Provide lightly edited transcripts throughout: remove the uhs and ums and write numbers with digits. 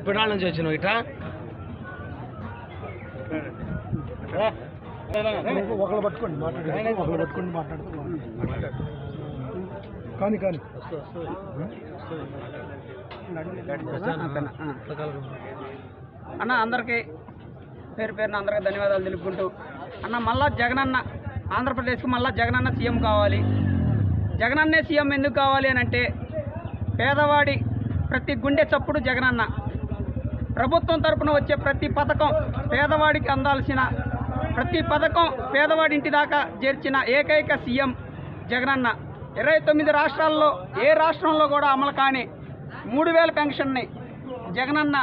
పిడాల నుంచి వచ్చినావు ఇట్లా ఒకళ్ళు పట్టుకోండి మాట్లాడుతూ కానీ అన్న అందరికీ పేరున అందరికీ ధన్యవాదాలు తెలుపుకుంటూ అన్న మళ్ళా జగనన్న ఆంధ్రప్రదేశ్కి మళ్ళా జగనన్న సీఎం కావాలి. జగనన్నే సీఎం ఎందుకు కావాలి అని అంటే పేదవాడి ప్రతి గుండె చప్పుడు జగనన్న. ప్రభుత్వం తరపున వచ్చే ప్రతి పథకం పేదవాడికి అందాల్సిన ప్రతి పథకం పేదవాడి ఇంటి దాకా చేర్చిన ఏకైక సీఎం జగనన్న. 29 రాష్ట్రాల్లో ఏ రాష్ట్రంలో కూడా అమలు కాని 3000 పెన్షన్ని జగనన్న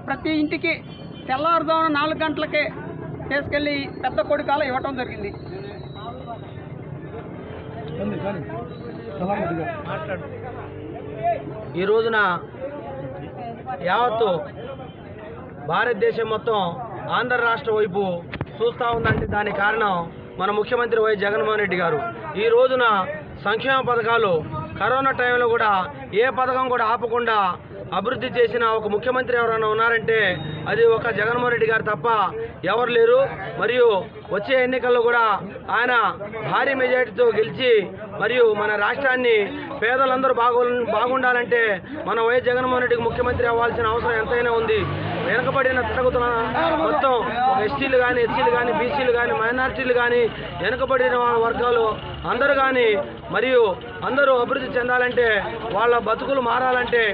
ప్రతి ఇంటికి తెల్లవారుజామున 4 గంటలకే తీసుకెళ్ళి పెద్ద కొడుకాల ఇవ్వటం జరిగింది. ఈ రోజున యావత్తు భారతదేశం మొత్తం ఆంధ్ర రాష్ట్రం వైపు చూస్తూ ఉందంటే దానికి కారణం మన ముఖ్యమంత్రి వైఎస్ జగన్మోహన్ రెడ్డి గారు. ఈ రోజున సంక్షేమ పథకాలు కరోనా టైంలో కూడా ఏ పథకం కూడా ఆపకుండా అభివృద్ధి చేసిన ఒక ముఖ్యమంత్రి ఎవరైనా ఉన్నారంటే అది ఒక జగన్మోహన్ రెడ్డి గారు తప్ప ఎవరు లేరు. మరియు వచ్చే ఎన్నికల్లో కూడా ఆయన భారీ మెజారిటీతో గెలిచి మరియు మన రాష్ట్రాన్ని పేదలందరూ బాగుండాలంటే మన వైఎస్ జగన్మోహన్ రెడ్డికి ముఖ్యమంత్రి అవ్వాల్సిన అవసరం ఎంతైనా ఉంది. వెనుకబడిన తరగతుల మొత్తం ఎస్టీలు కానీ ఎస్సీలు కానీ బీసీలు కానీ మైనారిటీలు కానీ వెనుకబడిన వర్గాలు అందరూ కానీ మరియు అందరూ అభివృద్ధి చెందాలంటే వాళ్ళ బతుకులు మారాలంటే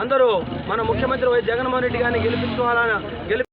అందరూ మన ముఖ్యమంత్రి వైఎస్ జగన్మోహన్ రెడ్డి గారిని గెలిపించుకోవాలని